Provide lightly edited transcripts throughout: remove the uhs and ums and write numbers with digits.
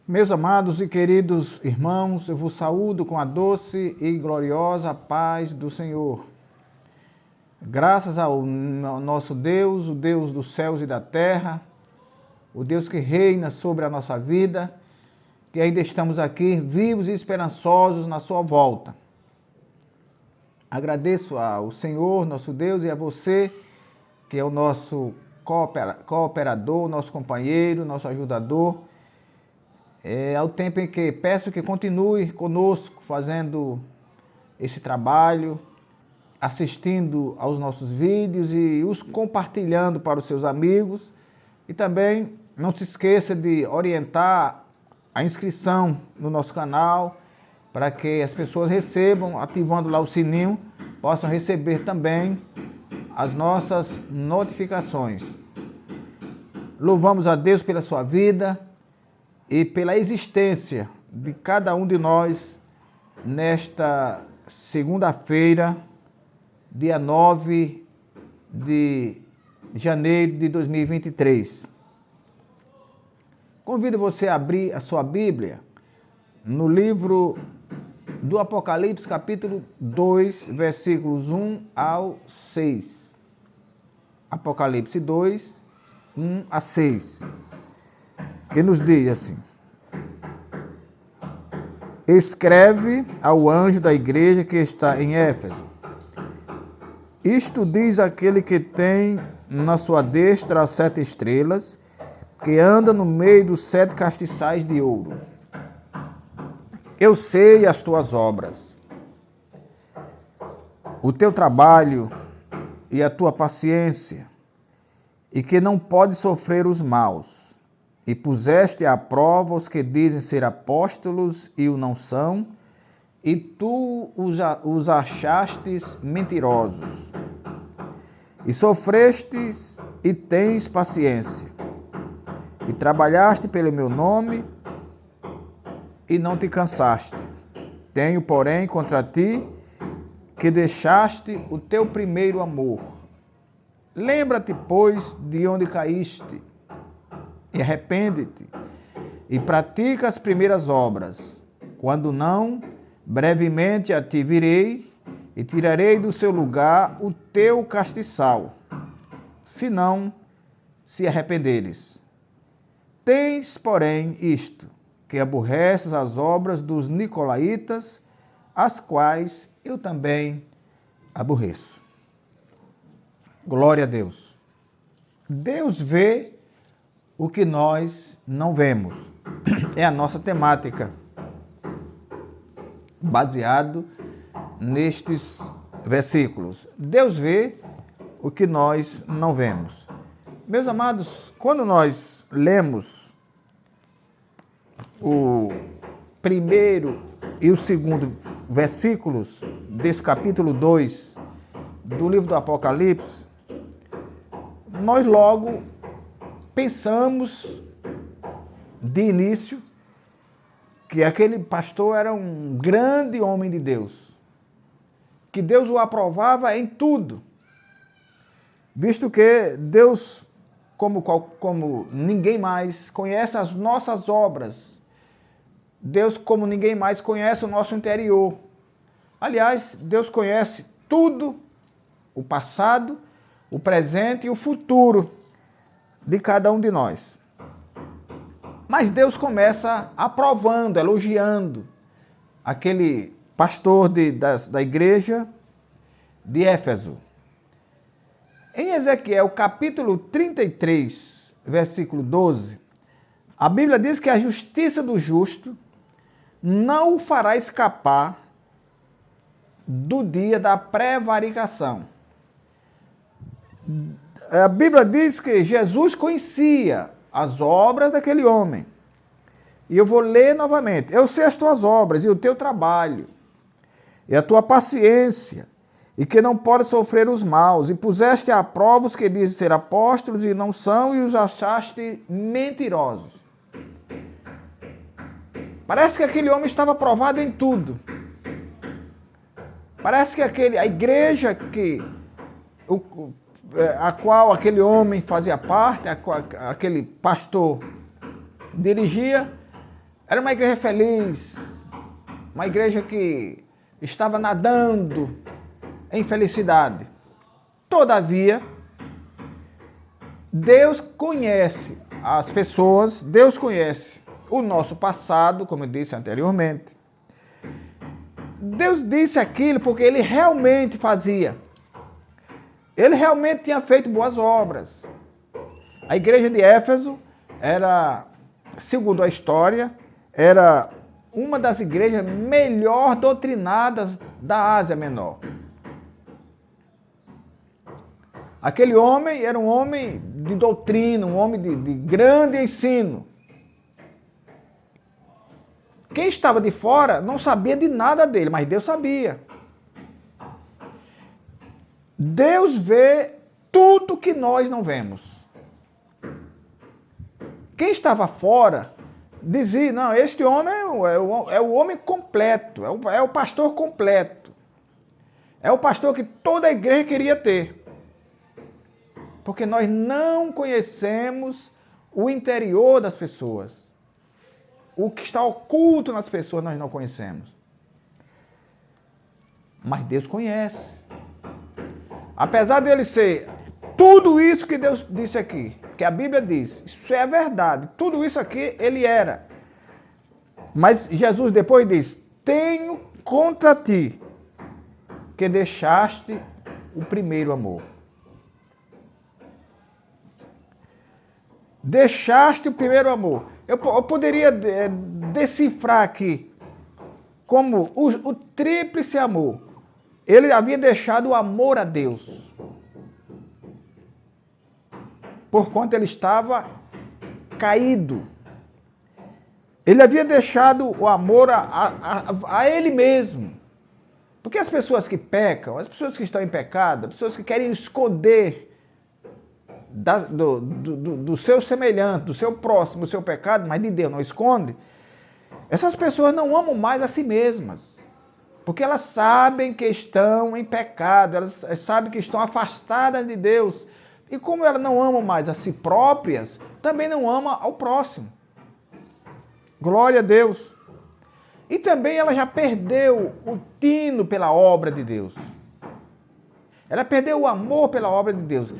Meus amados e queridos irmãos, eu vos saúdo com a doce e gloriosa paz do Senhor. Graças ao nosso Deus, o Deus dos céus e da terra, o Deus que reina sobre a nossa vida, que ainda estamos aqui vivos e esperançosos na sua volta. Agradeço ao Senhor, nosso Deus, e a você, que é o nosso cooperador, nosso companheiro, nosso ajudador. Ao tempo em que peço que continue conosco, fazendo esse trabalho, assistindo aos nossos vídeos e os compartilhando para os seus amigos. E também não se esqueça de orientar a inscrição no nosso canal, para que as pessoas recebam, ativando lá o sininho, possam receber também as nossas notificações. Louvamos a Deus pela sua vida e pela existência de cada um de nós nesta segunda-feira, dia 9 de janeiro de 2023. Convido você a abrir a sua Bíblia no livro do Apocalipse, capítulo 2, versículos 1 ao 6. Apocalipse 2, 1 a 6. Que nos diz assim: escreve ao anjo da igreja que está em Éfeso. Isto diz aquele que tem na sua destra as 7 estrelas, que anda no meio dos 7 castiçais de ouro. Eu sei as tuas obras, o teu trabalho e a tua paciência, e que não pode sofrer os maus. E puseste à prova os que dizem ser apóstolos e o não são, e tu os achastes mentirosos. E sofrestes e tens paciência. E trabalhaste pelo meu nome e não te cansaste. Tenho, porém, contra ti que deixaste o teu primeiro amor. Lembra-te, pois, de onde caíste, e arrepende-te, e pratica as primeiras obras. Quando não, brevemente a ti virei, e tirarei do seu lugar o teu castiçal, se não se arrependeres. Tens, porém, isto, que aborreces as obras dos nicolaítas, as quais eu também aborreço. Glória a Deus. Deus vê o que nós não vemos. É a nossa temática, baseado nestes versículos. Deus vê o que nós não vemos. Meus amados, quando nós lemos o primeiro e o segundo versículos desse capítulo 2 do livro do Apocalipse, nós logo pensamos de início que aquele pastor era um grande homem de Deus, que Deus o aprovava em tudo, visto que Deus, como ninguém mais, conhece as nossas obras. Deus, como ninguém mais, conhece o nosso interior. Aliás, Deus conhece tudo, o passado, o presente e o futuro de cada um de nós. Mas Deus começa aprovando, elogiando aquele pastor da igreja de Éfeso. Em Ezequiel capítulo 33, versículo 12, a Bíblia diz que a justiça do justo não o fará escapar do dia da prevaricação. A Bíblia diz que Jesus conhecia as obras daquele homem. E eu vou ler novamente. Eu sei as tuas obras e o teu trabalho, e a tua paciência, e que não pode sofrer os maus, e puseste à prova os que dizem ser apóstolos e não são, e os achaste mentirosos. Parece que aquele homem estava aprovado em tudo. Parece que a igreja a qual aquele homem fazia parte, aquele pastor dirigia, Era uma igreja feliz, uma igreja que estava nadando em felicidade. Todavia, Deus conhece as pessoas, Deus conhece o nosso passado, como eu disse anteriormente. Deus disse aquilo porque Ele realmente fazia. Ele realmente tinha feito boas obras. A igreja de Éfeso era, segundo a história, era uma das igrejas melhor doutrinadas da Ásia Menor. Aquele homem era um homem de doutrina, um homem de grande ensino. Quem estava de fora não sabia de nada dele, mas Deus sabia. Deus vê tudo que nós não vemos. Quem estava fora dizia, não, este homem é o homem completo, é o pastor completo. É o pastor que toda a igreja queria ter. Porque nós não conhecemos o interior das pessoas. O que está oculto nas pessoas nós não conhecemos. Mas Deus conhece. Apesar dele ser tudo isso que Deus disse aqui, que a Bíblia diz, isso é verdade, tudo isso aqui ele era. Mas Jesus depois diz, tenho contra ti que deixaste o primeiro amor. Deixaste o primeiro amor. Eu poderia decifrar aqui como o tríplice amor. Ele havia deixado o amor a Deus. Porquanto ele estava caído. Ele havia deixado o amor a ele mesmo. Porque as pessoas que pecam, as pessoas que estão em pecado, as pessoas que querem esconder do seu semelhante, do seu próximo, o seu pecado, mas de Deus não esconde, essas pessoas não amam mais a si mesmas. Porque elas sabem que estão em pecado, elas sabem que estão afastadas de Deus. E como elas não amam mais a si próprias, também não amam ao próximo. Glória a Deus. E também ela já perdeu o tino pela obra de Deus. Ela perdeu o amor pela obra de Deus.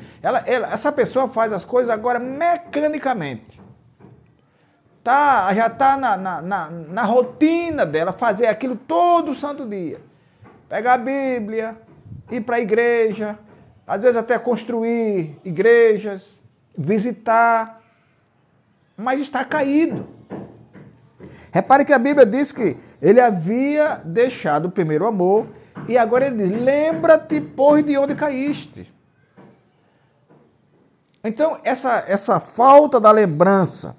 Essa pessoa faz as coisas agora mecanicamente. Já está na rotina dela fazer aquilo todo santo dia. Pegar a Bíblia, ir para a igreja, às vezes até construir igrejas, visitar, mas está caído. Repare que a Bíblia diz que ele havia deixado o primeiro amor e agora ele diz, lembra-te, pois, de onde caíste. Então, essa falta da lembrança,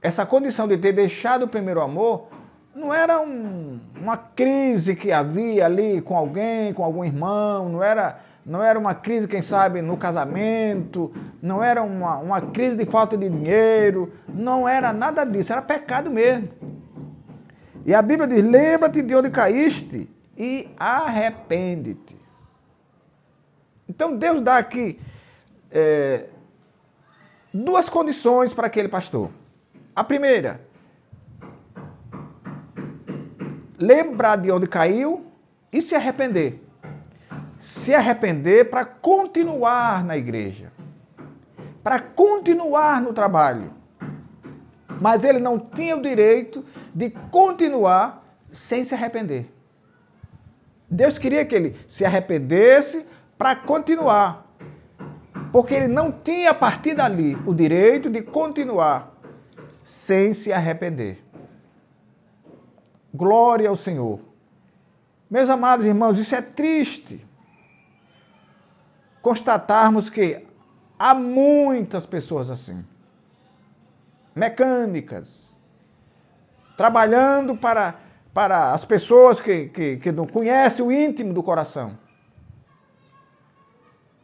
essa condição de ter deixado o primeiro amor, não era uma crise que havia ali com alguém, com algum irmão, não era uma crise, quem sabe, no casamento, não era uma crise de falta de dinheiro, não era nada disso, era pecado mesmo. E a Bíblia diz, lembra-te de onde caíste e arrepende-te. Então Deus dá aqui duas condições para aquele pastor. A primeira, lembrar de onde caiu e se arrepender. Se arrepender para continuar na igreja, para continuar no trabalho. Mas ele não tinha o direito de continuar sem se arrepender. Deus queria que ele se arrependesse para continuar. Porque ele não tinha a partir dali o direito de continuar sem se arrepender. Glória ao Senhor. Meus amados irmãos, isso é triste. Constatarmos que há muitas pessoas assim. Mecânicas. Trabalhando para as pessoas que não conhecem o íntimo do coração.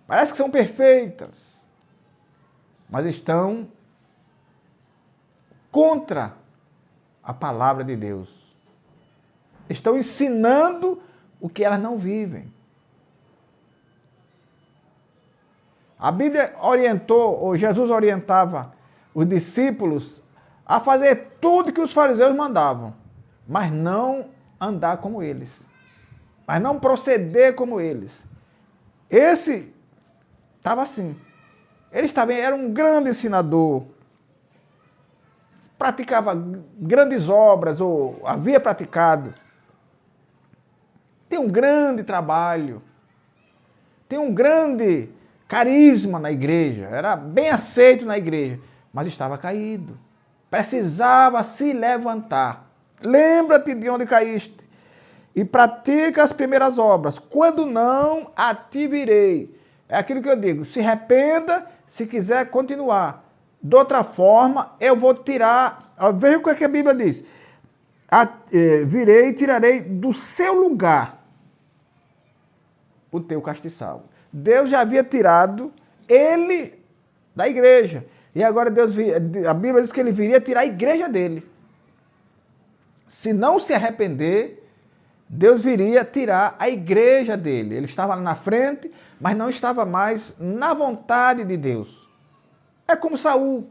Parece que são perfeitas, mas estão contra a palavra de Deus. Estão ensinando o que elas não vivem. A Bíblia orientou, ou Jesus orientava os discípulos a fazer tudo que os fariseus mandavam, mas não andar como eles, mas não proceder como eles. Esse estava assim. Ele também era um grande ensinador, praticava grandes obras, ou havia praticado. Tem um grande trabalho, tem um grande carisma na igreja, era bem aceito na igreja, mas estava caído. Precisava se levantar. Lembra-te de onde caíste e pratica as primeiras obras. Quando não, a ti virei. É aquilo que eu digo, se arrependa se quiser continuar. De outra forma, eu vou tirar... Veja o que a Bíblia diz. Virei e tirarei do seu lugar o teu castiçal. Deus já havia tirado ele da igreja. E agora a Bíblia diz que ele viria tirar a igreja dele. Se não se arrepender, Deus viria tirar a igreja dele. Ele estava lá na frente, mas não estava mais na vontade de Deus. É como Saul,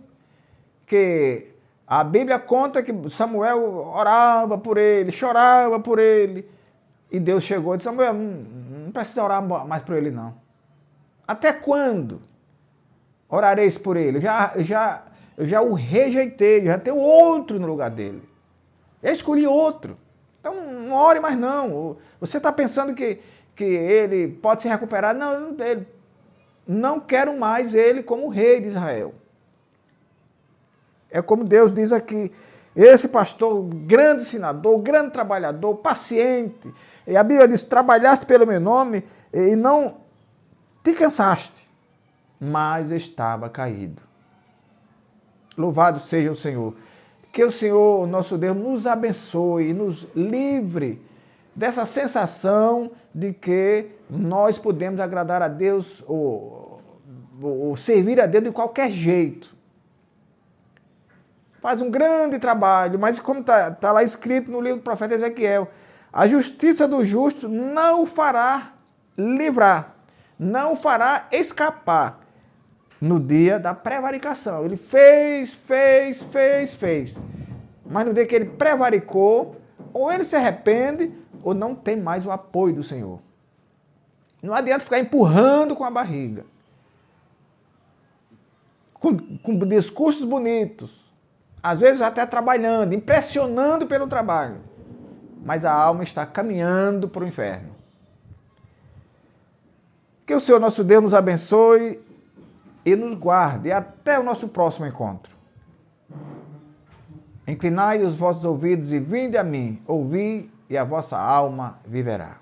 que a Bíblia conta que Samuel orava por ele, chorava por ele. E Deus chegou e disse, Samuel, não precisa orar mais por ele não. Até quando orareis por ele? Eu já o rejeitei, já tenho outro no lugar dele. Eu escolhi outro. Então não ore mais não. Você está pensando que ele pode se recuperar? Não, não quero mais ele como rei de Israel. É como Deus diz aqui, esse pastor, grande ensinador, grande trabalhador, paciente. E a Bíblia diz, trabalhaste pelo meu nome e não te cansaste, mas estava caído. Louvado seja o Senhor. Que o Senhor, nosso Deus, nos abençoe e nos livre dessa sensação de que nós podemos agradar a Deus ou servir a Deus de qualquer jeito. Faz um grande trabalho, mas como está lá escrito no livro do profeta Ezequiel, a justiça do justo não o fará livrar, não o fará escapar no dia da prevaricação. Ele fez. Mas no dia que ele prevaricou, ou ele se arrepende, ou não tem mais o apoio do Senhor. Não adianta ficar empurrando com a barriga. Com discursos bonitos. Às vezes até trabalhando, impressionando pelo trabalho. Mas a alma está caminhando para o inferno. Que o Senhor nosso Deus nos abençoe e nos guarde. Até o nosso próximo encontro. Inclinai os vossos ouvidos e vinde a mim. Ouvi e a vossa alma viverá.